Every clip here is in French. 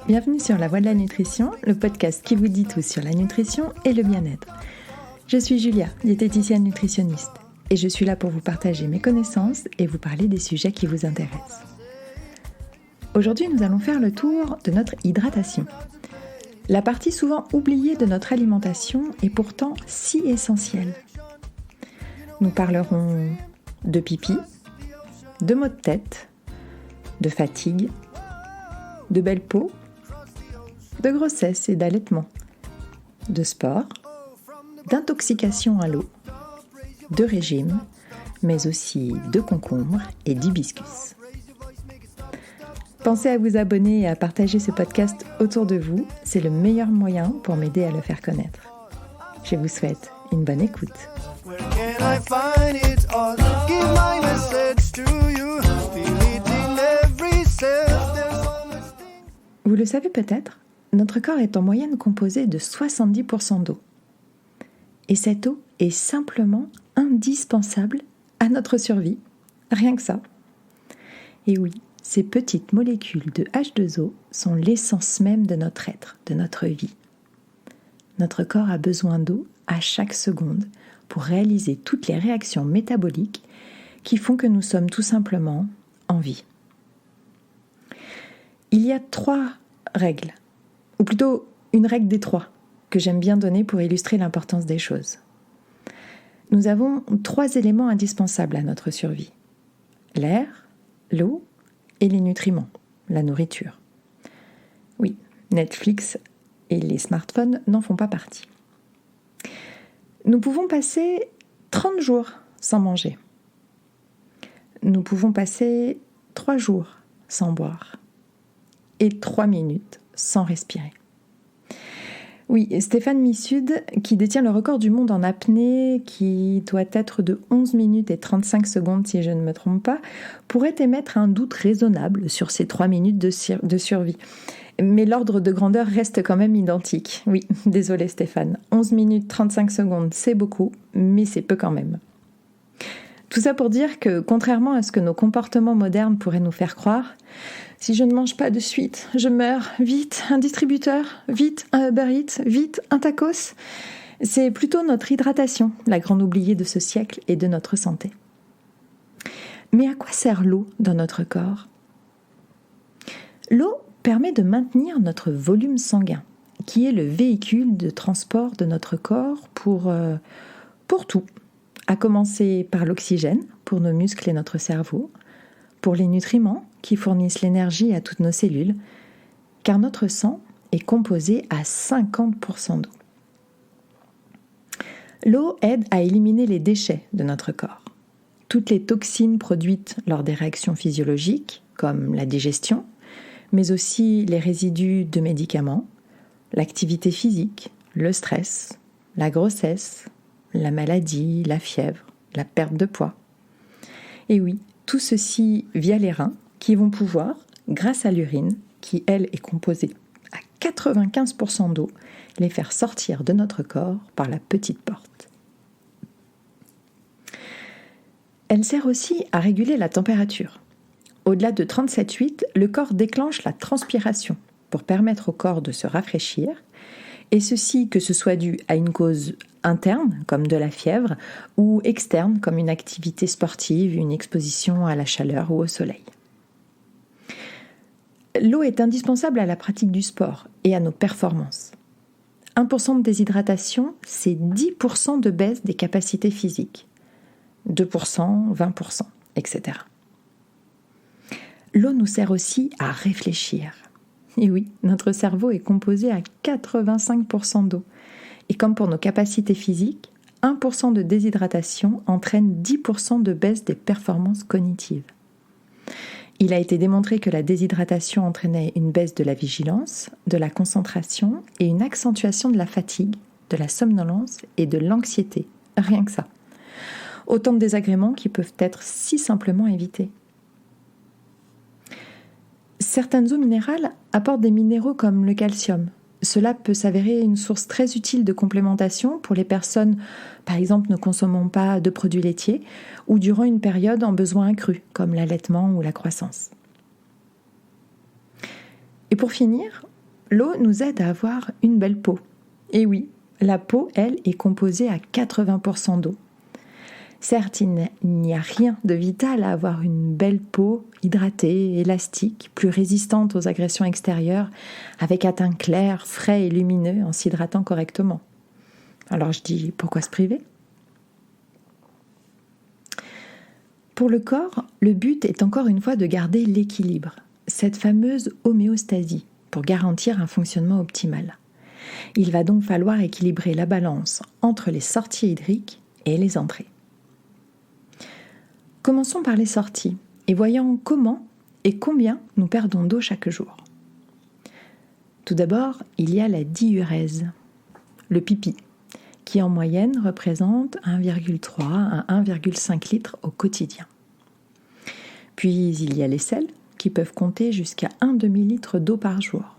Bienvenue sur La Voie de la Nutrition, le podcast qui vous dit tout sur la nutrition et le bien-être. Je suis Julia, diététicienne nutritionniste, et je suis là pour vous partager mes connaissances et vous parler des sujets qui vous intéressent. Aujourd'hui, nous allons faire le tour de notre hydratation. La partie souvent oubliée de notre alimentation est pourtant si essentielle. Nous parlerons de pipi, de maux de tête, de fatigue, de belle peau, de grossesse et d'allaitement, de sport, d'intoxication à l'eau, de régime, mais aussi de concombre et d'hibiscus. Pensez à vous abonner et à partager ce podcast autour de vous, c'est le meilleur moyen pour m'aider à le faire connaître. Je vous souhaite une bonne écoute. Vous le savez peut-être, notre corps est en moyenne composé de 70% d'eau. Et cette eau est simplement indispensable à notre survie, rien que ça. Et oui, ces petites molécules de H2O sont l'essence même de notre être, de notre vie. Notre corps a besoin d'eau à chaque seconde pour réaliser toutes les réactions métaboliques qui font que nous sommes tout simplement en vie. Il y a 3 règles, ou plutôt une règle des 3, que j'aime bien donner pour illustrer l'importance des choses. Nous avons 3 éléments indispensables à notre survie. L'air, l'eau et les nutriments, la nourriture. Oui, Netflix et les smartphones n'en font pas partie. Nous pouvons passer 30 jours sans manger. Nous pouvons passer 3 jours sans boire. Et 3 minutes sans respirer. Oui, Stéphane Mifsud, qui détient le record du monde en apnée, qui doit être de 11 minutes et 35 secondes si je ne me trompe pas, pourrait émettre un doute raisonnable sur ces 3 minutes de survie. Mais l'ordre de grandeur reste quand même identique. Oui, désolé Stéphane, 11 minutes 35 secondes, c'est beaucoup, mais c'est peu quand même. Tout ça pour dire que, contrairement à ce que nos comportements modernes pourraient nous faire croire, si je ne mange pas de suite, je meurs, vite, un distributeur, vite, un Uber Eats, vite, un tacos. C'est plutôt notre hydratation, la grande oubliée de ce siècle et de notre santé. Mais à quoi sert l'eau dans notre corps ? L'eau permet de maintenir notre volume sanguin, qui est le véhicule de transport de notre corps pour tout. À commencer par l'oxygène pour nos muscles et notre cerveau, pour les nutriments qui fournissent l'énergie à toutes nos cellules, car notre sang est composé à 50% d'eau. L'eau aide à éliminer les déchets de notre corps. Toutes les toxines produites lors des réactions physiologiques, comme la digestion, mais aussi les résidus de médicaments, l'activité physique, le stress, la grossesse, la maladie, la fièvre, la perte de poids. Et oui, tout ceci via les reins qui vont pouvoir, grâce à l'urine, qui elle est composée à 95% d'eau, les faire sortir de notre corps par la petite porte. Elle sert aussi à réguler la température. Au-delà de 37,8, le corps déclenche la transpiration pour permettre au corps de se rafraîchir, et ceci que ce soit dû à une cause interne, comme de la fièvre, ou externe, comme une activité sportive, une exposition à la chaleur ou au soleil. L'eau est indispensable à la pratique du sport et à nos performances. 1% de déshydratation, c'est 10% de baisse des capacités physiques. 2%, 20%, etc. L'eau nous sert aussi à réfléchir. Et oui, notre cerveau est composé à 85% d'eau. Et comme pour nos capacités physiques, 1% de déshydratation entraîne 10% de baisse des performances cognitives. Il a été démontré que la déshydratation entraînait une baisse de la vigilance, de la concentration et une accentuation de la fatigue, de la somnolence et de l'anxiété. Rien que ça. Autant de désagréments qui peuvent être si simplement évités. Certaines eaux minérales apportent des minéraux comme le calcium. Cela peut s'avérer une source très utile de complémentation pour les personnes, par exemple, ne consommant pas de produits laitiers ou durant une période en besoin accru, comme l'allaitement ou la croissance. Et pour finir, l'eau nous aide à avoir une belle peau. Et oui, la peau, elle, est composée à 80% d'eau. Certes, il n'y a rien de vital à avoir une belle peau hydratée, élastique, plus résistante aux agressions extérieures, avec un teint clair, frais et lumineux en s'hydratant correctement. Alors je dis, pourquoi se priver ? Pour le corps, le but est encore une fois de garder l'équilibre, cette fameuse homéostasie, pour garantir un fonctionnement optimal. Il va donc falloir équilibrer la balance entre les sorties hydriques et les entrées. Commençons par les sorties et voyons comment et combien nous perdons d'eau chaque jour. Tout d'abord, il y a la diurèse, le pipi, qui en moyenne représente 1,3 à 1,5 litres au quotidien. Puis il y a les selles, qui peuvent compter jusqu'à 1 demi-litre d'eau par jour.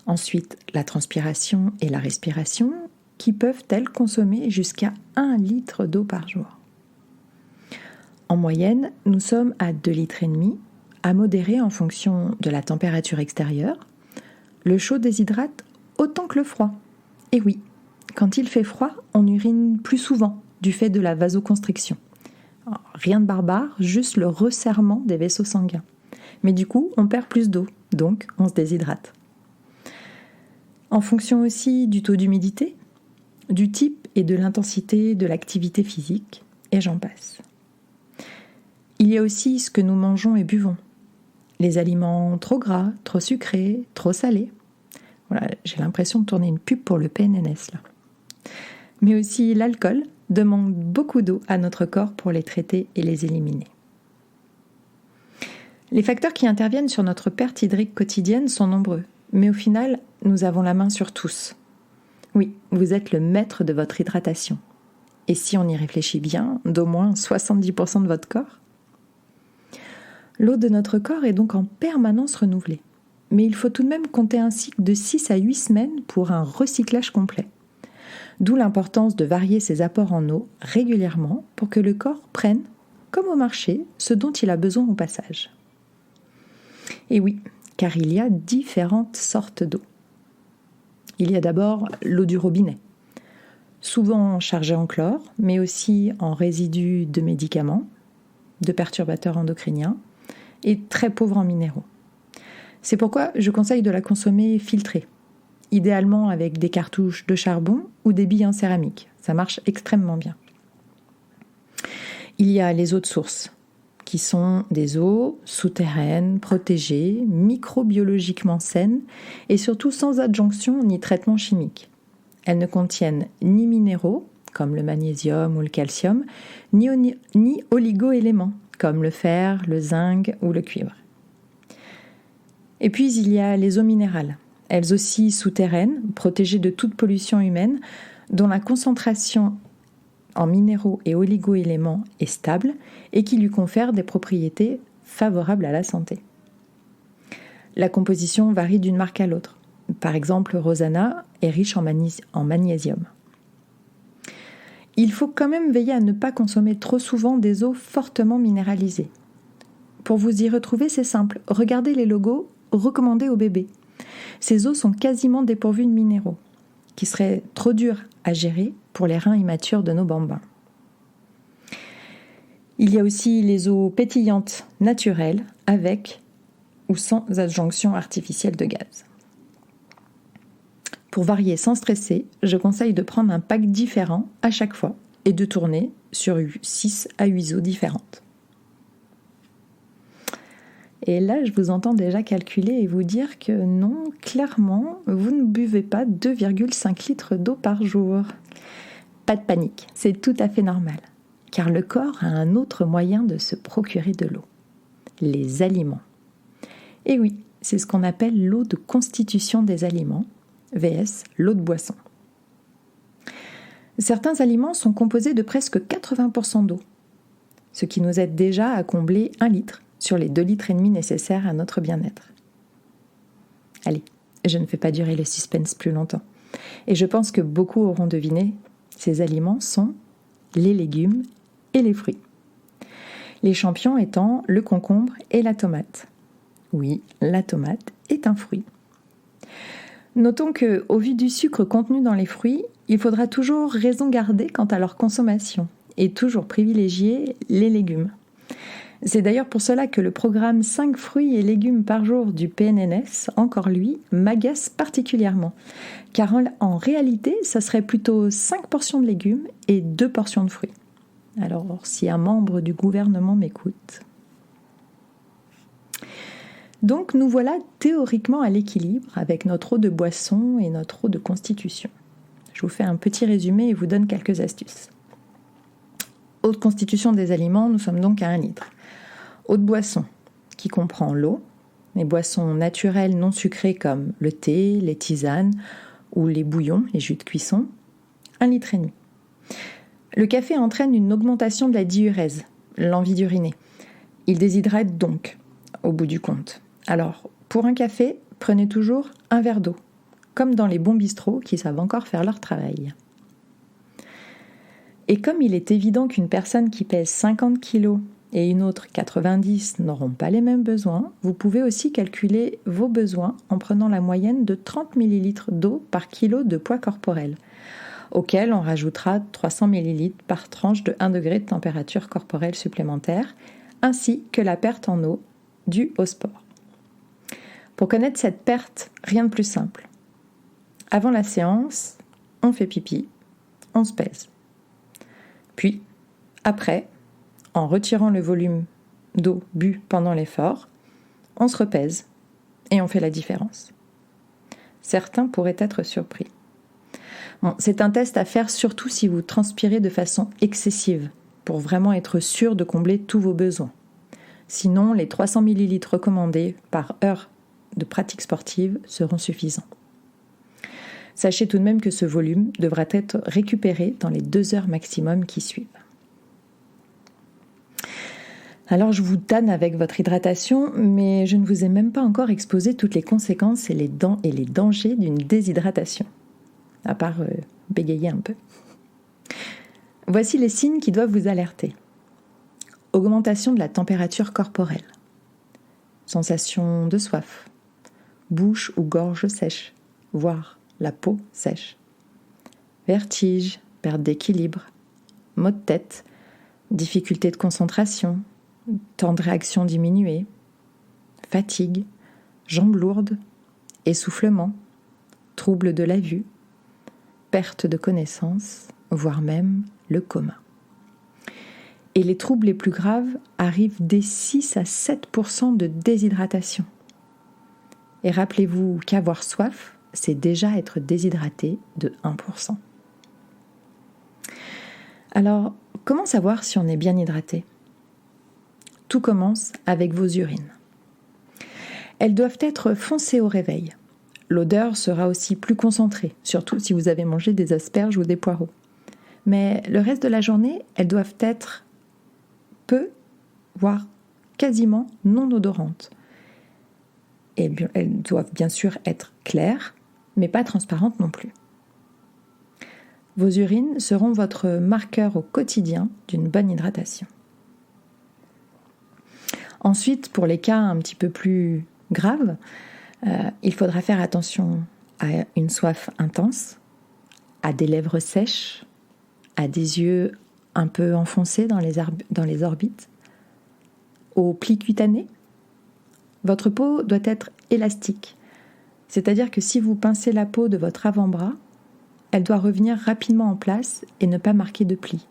Ensuite, la transpiration et la respiration, qui peuvent, elles, consommer jusqu'à 1 litre d'eau par jour. En moyenne, nous sommes à 2,5 litres, à modérer en fonction de la température extérieure. Le chaud déshydrate autant que le froid. Et oui, quand il fait froid, on urine plus souvent du fait de la vasoconstriction. Alors, rien de barbare, juste le resserrement des vaisseaux sanguins. Mais du coup, on perd plus d'eau, donc on se déshydrate. En fonction aussi du taux d'humidité, du type et de l'intensité de l'activité physique, et j'en passe. Il y a aussi ce que nous mangeons et buvons. Les aliments trop gras, trop sucrés, trop salés. Voilà, j'ai l'impression de tourner une pub pour le PNNS là. Mais aussi l'alcool demande beaucoup d'eau à notre corps pour les traiter et les éliminer. Les facteurs qui interviennent sur notre perte hydrique quotidienne sont nombreux, mais au final, nous avons la main sur tous. Oui, vous êtes le maître de votre hydratation. Et si on y réfléchit bien, d'au moins 70% de votre corps. L'eau de notre corps est donc en permanence renouvelée. Mais il faut tout de même compter un cycle de 6 à 8 semaines pour un recyclage complet. D'où l'importance de varier ses apports en eau régulièrement pour que le corps prenne, comme au marché, ce dont il a besoin au passage. Et oui, car il y a différentes sortes d'eau. Il y a d'abord l'eau du robinet, souvent chargée en chlore, mais aussi en résidus de médicaments, de perturbateurs endocriniens, et très pauvre en minéraux. C'est pourquoi je conseille de la consommer filtrée, idéalement avec des cartouches de charbon ou des billes en céramique. Ça marche extrêmement bien. Il y a les eaux de source, qui sont des eaux souterraines, protégées, microbiologiquement saines et surtout sans adjonction ni traitement chimique. Elles ne contiennent ni minéraux, comme le magnésium ou le calcium, ni oligo-éléments, comme le fer, le zinc ou le cuivre. Et puis il y a les eaux minérales, elles aussi souterraines, protégées de toute pollution humaine, dont la concentration en minéraux et oligo-éléments est stable et qui lui confère des propriétés favorables à la santé. La composition varie d'une marque à l'autre. Par exemple, Rosana est riche en magnésium. Il faut quand même veiller à ne pas consommer trop souvent des eaux fortement minéralisées. Pour vous y retrouver, c'est simple. Regardez les logos recommandés aux bébés. Ces eaux sont quasiment dépourvues de minéraux, qui seraient trop durs à gérer pour les reins immatures de nos bambins. Il y a aussi les eaux pétillantes naturelles, avec ou sans adjonction artificielle de gaz. Pour varier sans stresser, je conseille de prendre un pack différent à chaque fois et de tourner sur 6 à 8 eaux différentes. Et là, je vous entends déjà calculer et vous dire que non, clairement, vous ne buvez pas 2,5 litres d'eau par jour. Pas de panique, c'est tout à fait normal, car le corps a un autre moyen de se procurer de l'eau, les aliments. Et oui, c'est ce qu'on appelle l'eau de constitution des aliments, vs l'eau de boisson. Certains aliments sont composés de presque 80% d'eau, ce qui nous aide déjà à combler 1 litre sur les 2,5 litres nécessaires à notre bien-être. Allez, je ne fais pas durer le suspense plus longtemps. Et je pense que beaucoup auront deviné, ces aliments sont les légumes et les fruits. Les champions étant le concombre et la tomate. Oui, la tomate est un fruit. Notons qu'au vu du sucre contenu dans les fruits, il faudra toujours raison garder quant à leur consommation et toujours privilégier les légumes. C'est d'ailleurs pour cela que le programme 5 fruits et légumes par jour du PNNS, encore lui, m'agace particulièrement. Car en réalité, ça serait plutôt 5 portions de légumes et 2 portions de fruits. Alors, si un membre du gouvernement m'écoute. Donc, nous voilà théoriquement à l'équilibre avec notre eau de boisson et notre eau de constitution. Je vous fais un petit résumé et vous donne quelques astuces. Eau de constitution des aliments, nous sommes donc à 1 litre. Eau de boisson, qui comprend l'eau, les boissons naturelles non sucrées comme le thé, les tisanes ou les bouillons, les jus de cuisson, 1,5 litre. Le café entraîne une augmentation de la diurèse, l'envie d'uriner. Il déshydrate donc, au bout du compte. Alors, pour un café, prenez toujours un verre d'eau, comme dans les bons bistrots qui savent encore faire leur travail. Et comme il est évident qu'une personne qui pèse 50 kg et une autre 90 n'auront pas les mêmes besoins, vous pouvez aussi calculer vos besoins en prenant la moyenne de 30 ml d'eau par kilo de poids corporel, auquel on rajoutera 300 ml par tranche de 1 degré de température corporelle supplémentaire, ainsi que la perte en eau due au sport. Pour connaître cette perte, rien de plus simple. Avant la séance, on fait pipi, on se pèse. Puis, après, en retirant le volume d'eau bu pendant l'effort, on se repèse et on fait la différence. Certains pourraient être surpris. Bon, c'est un test à faire surtout si vous transpirez de façon excessive, pour vraiment être sûr de combler tous vos besoins. Sinon, les 300 ml recommandés par heure de pratique sportive seront suffisants. Sachez tout de même que ce volume devra être récupéré dans les 2 heures maximum qui suivent. Alors je vous tanne avec votre hydratation, mais je ne vous ai même pas encore exposé toutes les conséquences et les dangers d'une déshydratation, à part bégayer un peu. Voici les signes qui doivent vous alerter. Augmentation de la température corporelle, sensation de soif, bouche ou gorge sèche, voire la peau sèche, vertige, perte d'équilibre, maux de tête, difficulté de concentration, temps de réaction diminué, fatigue, jambes lourdes, essoufflement, troubles de la vue, perte de connaissance, voire même le coma. Et les troubles les plus graves arrivent dès 6 à 7% de déshydratation. Et rappelez-vous qu'avoir soif, c'est déjà être déshydraté de 1%. Alors, comment savoir si on est bien hydraté ? Tout commence avec vos urines. Elles doivent être foncées au réveil. L'odeur sera aussi plus concentrée, surtout si vous avez mangé des asperges ou des poireaux. Mais le reste de la journée, elles doivent être peu, voire quasiment non odorantes. Et elles doivent bien sûr être claires, mais pas transparentes non plus. Vos urines seront votre marqueur au quotidien d'une bonne hydratation. Ensuite, pour les cas un petit peu plus graves, il faudra faire attention à une soif intense, à des lèvres sèches, à des yeux un peu enfoncés dans les orbites, aux plis cutanés. Votre peau doit être élastique, c'est-à-dire que si vous pincez la peau de votre avant-bras, elle doit revenir rapidement en place et ne pas marquer de plis.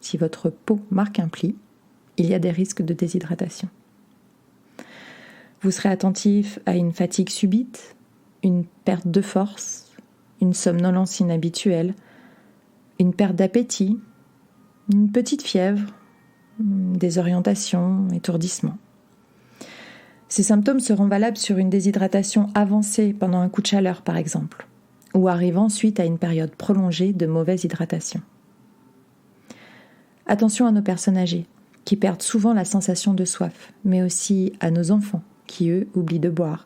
Si votre peau marque un pli, il y a des risques de déshydratation. Vous serez attentif à une fatigue subite, une perte de force, une somnolence inhabituelle, une perte d'appétit, une petite fièvre, désorientation, étourdissement. Ces symptômes seront valables sur une déshydratation avancée pendant un coup de chaleur par exemple, ou arrivant suite à une période prolongée de mauvaise hydratation. Attention à nos personnes âgées, qui perdent souvent la sensation de soif, mais aussi à nos enfants, qui eux oublient de boire,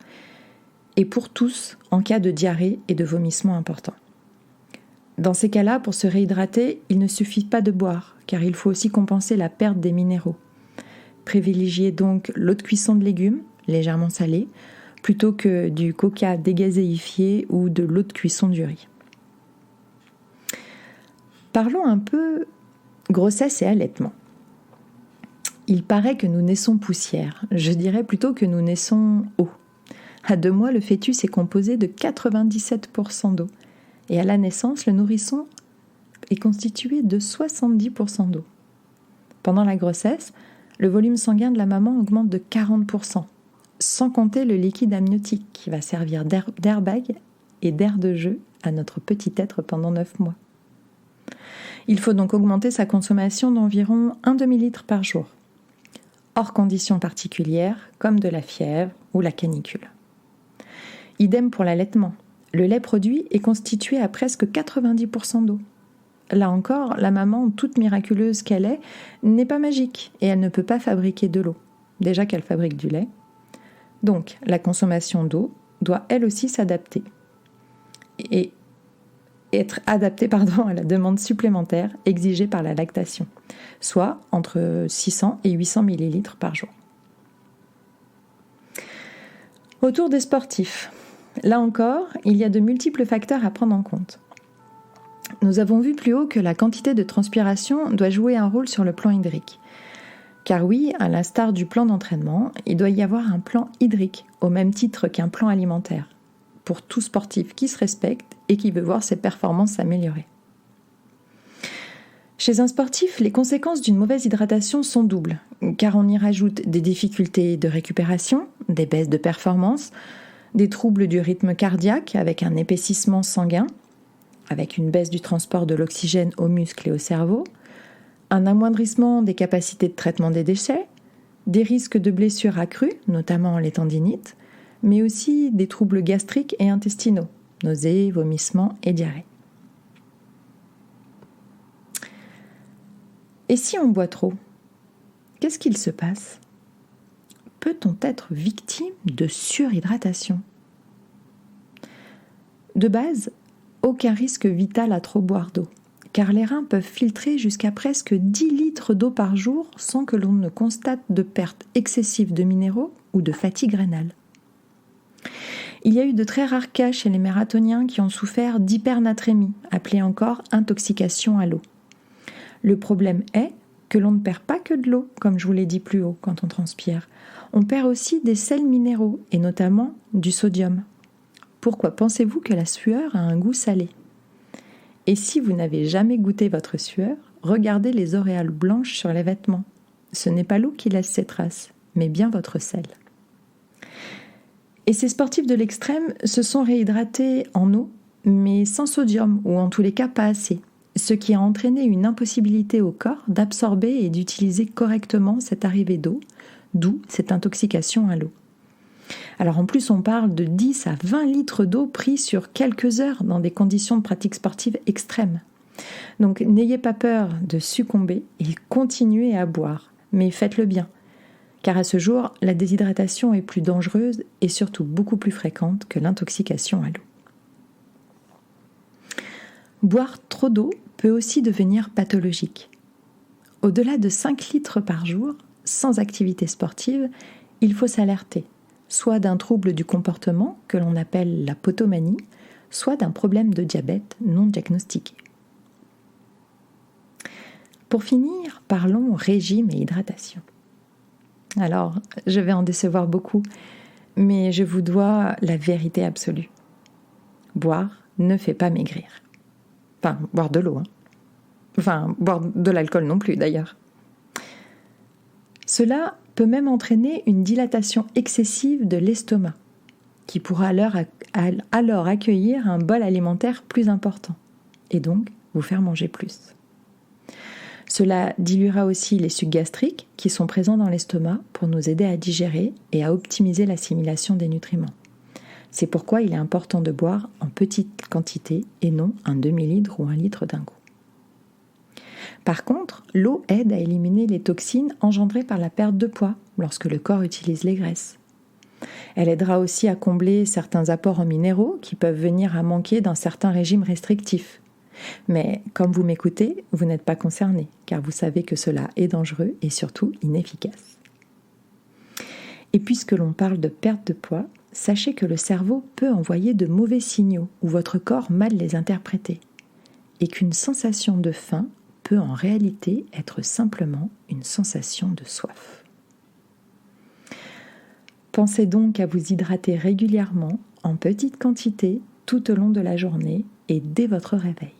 et pour tous en cas de diarrhée et de vomissements importants. Dans ces cas-là, pour se réhydrater, il ne suffit pas de boire, car il faut aussi compenser la perte des minéraux. Privilégiez donc l'eau de cuisson de légumes, légèrement salée, plutôt que du coca dégazéifié ou de l'eau de cuisson du riz. Parlons un peu grossesse et allaitement. Il paraît que nous naissons poussière, je dirais plutôt que nous naissons eau. À 2 mois, le fœtus est composé de 97% d'eau, et à la naissance, le nourrisson est constitué de 70% d'eau. Pendant la grossesse, le volume sanguin de la maman augmente de 40%, sans compter le liquide amniotique qui va servir d'airbag et d'aire de jeu à notre petit être pendant 9 mois. Il faut donc augmenter sa consommation d'environ 1 demi-litre par jour, hors conditions particulières comme de la fièvre ou la canicule. Idem pour l'allaitement. Le lait produit est constitué à presque 90% d'eau. Là encore, la maman, toute miraculeuse qu'elle est, n'est pas magique et elle ne peut pas fabriquer de l'eau. Déjà qu'elle fabrique du lait. Donc, la consommation d'eau doit elle aussi s'adapter et être adaptée à la demande supplémentaire exigée par la lactation, soit entre 600 et 800 ml par jour. Autour des sportifs. Là encore, il y a de multiples facteurs à prendre en compte. Nous avons vu plus haut que la quantité de transpiration doit jouer un rôle sur le plan hydrique. Car oui, à l'instar du plan d'entraînement, il doit y avoir un plan hydrique, au même titre qu'un plan alimentaire, pour tout sportif qui se respecte et qui veut voir ses performances s'améliorer. Chez un sportif, les conséquences d'une mauvaise hydratation sont doubles, car on y rajoute des difficultés de récupération, des baisses de performance, des troubles du rythme cardiaque avec un épaississement sanguin, avec une baisse du transport de l'oxygène aux muscles et au cerveau, un amoindrissement des capacités de traitement des déchets, des risques de blessures accrues, notamment les tendinites, mais aussi des troubles gastriques et intestinaux, nausées, vomissements et diarrhée. Et si on boit trop, qu'est-ce qu'il se passe ? Peut-on être victime de surhydratation ? De base, aucun risque vital à trop boire d'eau, car les reins peuvent filtrer jusqu'à presque 10 litres d'eau par jour sans que l'on ne constate de perte excessive de minéraux ou de fatigue rénale. Il y a eu de très rares cas chez les marathoniens qui ont souffert d'hypernatrémie, appelée encore intoxication à l'eau. Le problème est que l'on ne perd pas que de l'eau, comme je vous l'ai dit plus haut, quand on transpire. On perd aussi des sels minéraux, et notamment du sodium. Pourquoi pensez-vous que la sueur a un goût salé ? Et si vous n'avez jamais goûté votre sueur, regardez les auréoles blanches sur les vêtements. Ce n'est pas l'eau qui laisse ses traces, mais bien votre sel. Et ces sportifs de l'extrême se sont réhydratés en eau, mais sans sodium, ou en tous les cas pas assez, ce qui a entraîné une impossibilité au corps d'absorber et d'utiliser correctement cette arrivée d'eau, d'où cette intoxication à l'eau. Alors en plus, on parle de 10 à 20 litres d'eau pris sur quelques heures dans des conditions de pratique sportive extrêmes. Donc n'ayez pas peur de succomber et continuez à boire, mais faites-le bien. Car à ce jour, la déshydratation est plus dangereuse et surtout beaucoup plus fréquente que l'intoxication à l'eau. Boire trop d'eau peut aussi devenir pathologique. Au-delà de 5 litres par jour, sans activité sportive, il faut s'alerter, soit d'un trouble du comportement que l'on appelle la potomanie, soit d'un problème de diabète non diagnostiqué. Pour finir, parlons régime et hydratation. Alors, je vais en décevoir beaucoup, mais je vous dois la vérité absolue. Boire ne fait pas maigrir. Enfin, boire de l'eau. Enfin, boire de l'alcool non plus d'ailleurs. Cela peut même entraîner une dilatation excessive de l'estomac, qui pourra alors accueillir un bol alimentaire plus important, et donc vous faire manger plus. Cela diluera aussi les sucs gastriques qui sont présents dans l'estomac pour nous aider à digérer et à optimiser l'assimilation des nutriments. C'est pourquoi il est important de boire en petite quantité et non un demi-litre ou 1 litre d'un coup. Par contre, l'eau aide à éliminer les toxines engendrées par la perte de poids lorsque le corps utilise les graisses. Elle aidera aussi à combler certains apports en minéraux qui peuvent venir à manquer dans certains régimes restrictifs. Mais comme vous m'écoutez, vous n'êtes pas concerné, car vous savez que cela est dangereux et surtout inefficace. Et puisque l'on parle de perte de poids, sachez que le cerveau peut envoyer de mauvais signaux ou votre corps mal les interpréter. Et qu'une sensation de faim peut en réalité être simplement une sensation de soif. Pensez donc à vous hydrater régulièrement, en petite quantité, tout au long de la journée et dès votre réveil.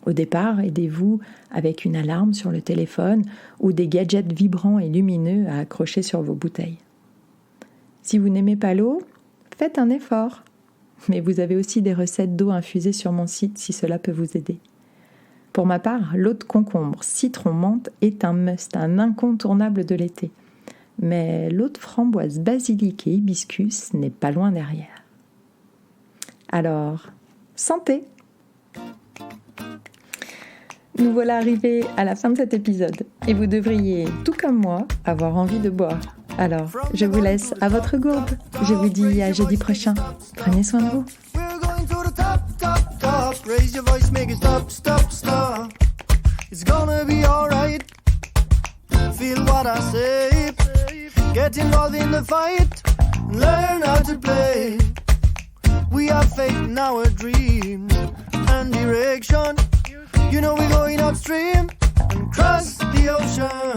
Au départ, aidez-vous avec une alarme sur le téléphone ou des gadgets vibrants et lumineux à accrocher sur vos bouteilles. Si vous n'aimez pas l'eau, faites un effort. Mais vous avez aussi des recettes d'eau infusée sur mon site si cela peut vous aider. Pour ma part, l'eau de concombre, citron, menthe est un must, un incontournable de l'été. Mais l'eau de framboise, basilic et hibiscus n'est pas loin derrière. Alors, santé! Nous voilà arrivés à la fin de cet épisode et vous devriez, tout comme moi, avoir envie de boire. Alors, je vous laisse à votre gourde. Je vous dis à jeudi prochain. Prenez soin de vous. Raise your voice, make it stop, stop, stop. It's gonna be alright. Feel what I say. Get involved in the fight. Learn how to play. We have faith in our dreams and direction. You know we're going upstream and cross the ocean.